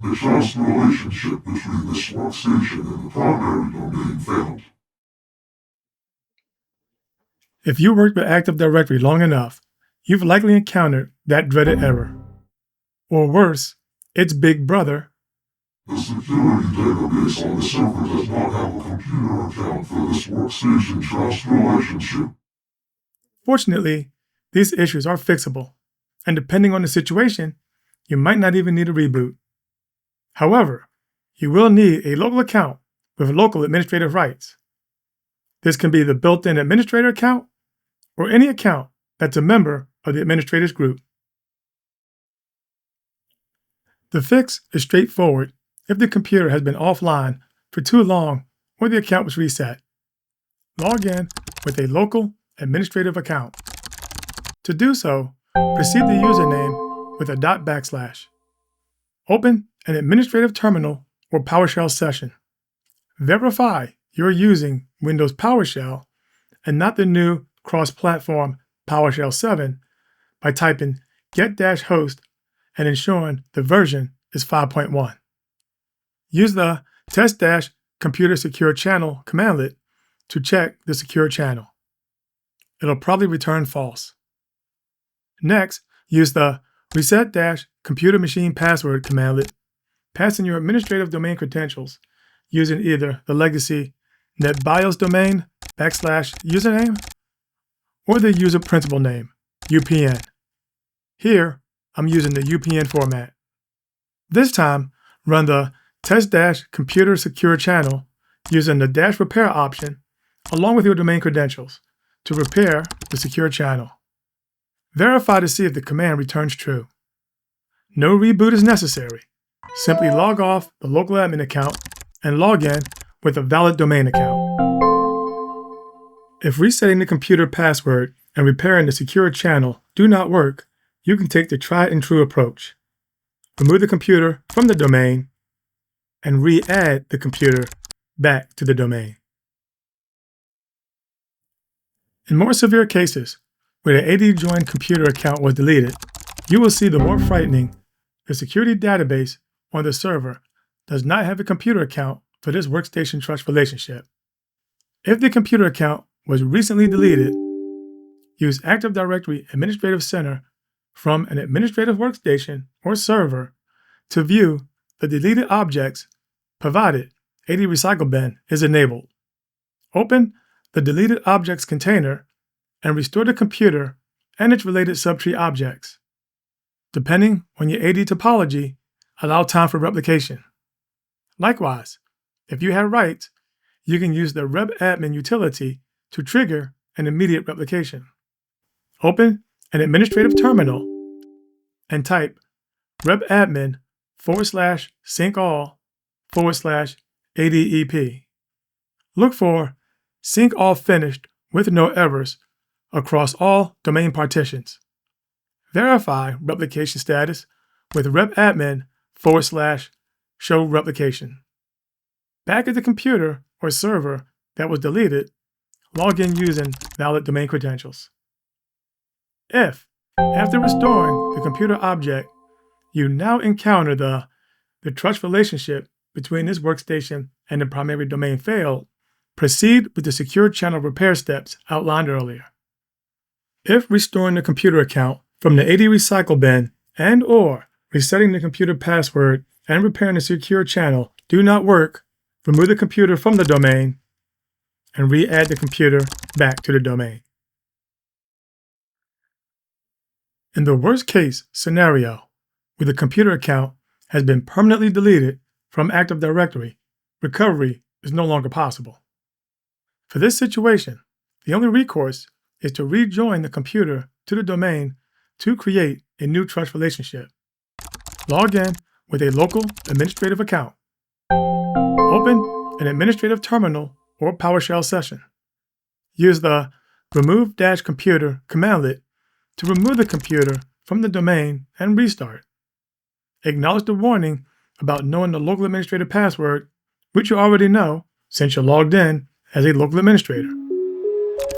The trust relationship between this workstation and the primary domain failed. If you worked with Active Directory long enough, you've likely encountered that dreaded error. Or worse, its big brother. The security database on the server does not have a computer account for this workstation trust relationship. Fortunately, these issues are fixable, and depending on the situation, you might not even need a reboot. However, you will need a local account with local administrative rights. This can be the built-in administrator account or any account that's a member of the administrators group. The fix is straightforward if the computer has been offline for too long or the account was reset. Log in with a local administrative account. To do so, precede the username with a \\. Open an administrative terminal or PowerShell session. Verify you're using Windows PowerShell and not the new cross-platform PowerShell 7 by typing get-host and ensuring the version is 5.1. Use the Test-ComputerSecureChannel commandlet to check the secure channel. It'll probably return false. Next, use the Reset-ComputerMachinePassword commandlet, pass in your administrative domain credentials using either the legacy netbios domain \username or the user principal name, UPN. Here, I'm using the UPN format. This time, run the Test-ComputerSecureChannel using the -repair option along with your domain credentials to repair the secure channel. Verify to see if the command returns true. No reboot is necessary. Simply log off the local admin account and log in with a valid domain account. If resetting the computer password and repairing the secure channel do not work, you can take the tried and true approach. Remove the computer from the domain and re-add the computer back to the domain. In more severe cases, where the AD joined computer account was deleted, you will see the more frightening: the security database on the server does not have a computer account for this workstation trust relationship. If the computer account was recently deleted, use Active Directory Administrative Center from an administrative workstation or server to view the deleted objects, provided AD Recycle Bin is enabled. Open the deleted objects container and restore the computer and its related subtree objects. Depending on your AD topology, allow time for replication. Likewise, if you have rights, you can use the repadmin utility to trigger an immediate replication. Open an administrative terminal and type repadmin /syncall/ADEP. Look for sync all finished with no errors across all domain partitions. Verify replication status with repadmin /show replication. Back at the computer or server that was deleted, log in using valid domain credentials. If, after restoring the computer object, you now encounter the trust relationship between this workstation and the primary domain failed, proceed with the secure channel repair steps outlined earlier. If restoring the computer account from the AD Recycle Bin and/or resetting the computer password and repairing the secure channel do not work, remove the computer from the domain and re-add the computer back to the domain. In the worst case scenario, where the computer account has been permanently deleted from Active Directory, recovery is no longer possible. For this situation, the only recourse is to rejoin the computer to the domain to create a new trust relationship. Log in with a local administrative account. Open an administrative terminal or PowerShell session. Use the remove-computer commandlet to remove the computer from the domain and restart. Acknowledge the warning about knowing the local administrator password, which you already know since you're logged in as a local administrator.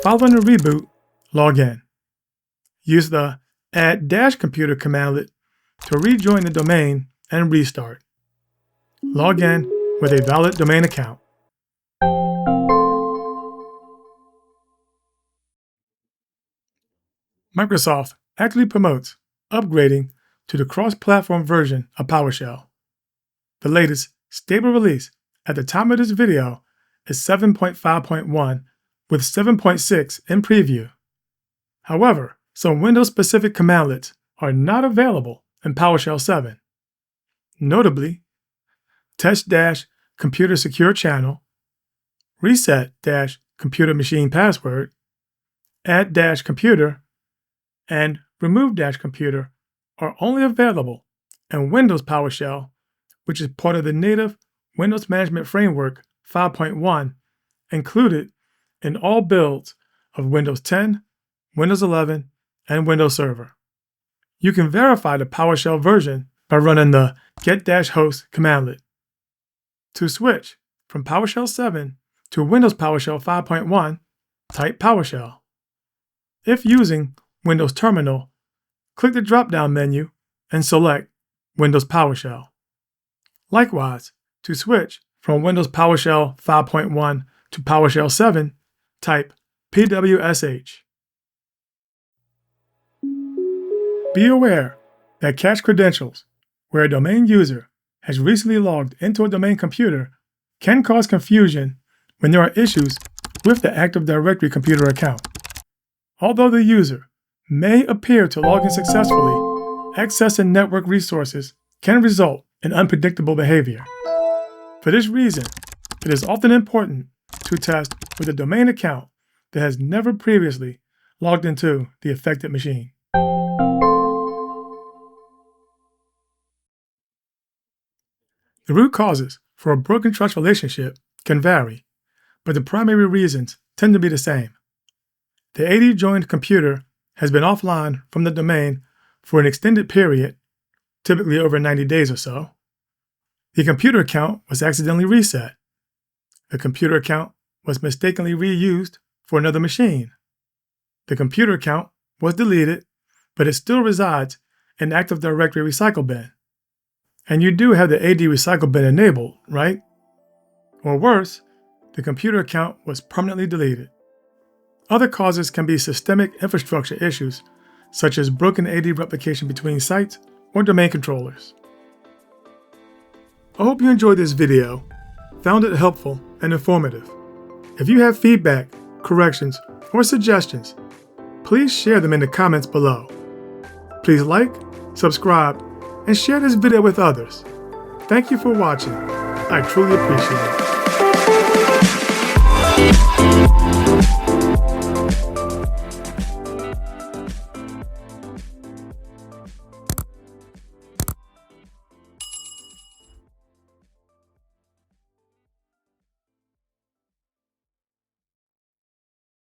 Following the reboot, log in. Use the add-computer commandlet to rejoin the domain and restart. Log in with a valid domain account. Microsoft actively promotes upgrading to the cross-platform version of PowerShell. The latest stable release at the time of this video is 7.5.1 with 7.6 in preview. However, some Windows-specific commandlets are not available in PowerShell 7. Notably, Test-ComputerSecureChannel, Reset-ComputerMachinePassword, Add-Computer, and Remove-Computer are only available in Windows PowerShell, which is part of the native Windows Management Framework 5.1 included in all builds of Windows 10, Windows 11, and Windows Server. You can verify the PowerShell version by running the get-host commandlet. To switch from PowerShell 7 to Windows PowerShell 5.1, type PowerShell. If using Windows Terminal, click the drop-down menu and select Windows PowerShell. Likewise, to switch from Windows PowerShell 5.1 to PowerShell 7, type PWSH. Be aware that cached credentials, where a domain user has recently logged into a domain computer, can cause confusion when there are issues with the Active Directory computer account. Although the user may appear to log in successfully, accessing network resources can result in unpredictable behavior. For this reason, it is often important to test with a domain account that has never previously logged into the affected machine. The root causes for a broken trust relationship can vary, but the primary reasons tend to be the same. The AD joined computer has been offline from the domain for an extended period, typically over 90 days or so. The computer account was accidentally reset. The computer account was mistakenly reused for another machine. The computer account was deleted, but it still resides in Active Directory Recycle Bin. And you do have the AD Recycle Bin enabled, right? Or worse, the computer account was permanently deleted. Other causes can be systemic infrastructure issues, such as broken AD replication between sites or domain controllers. I hope you enjoyed this video, found it helpful and informative. If you have feedback, corrections, or suggestions, please share them in the comments below. Please like, subscribe, and share this video with others. Thank you for watching. I truly appreciate it.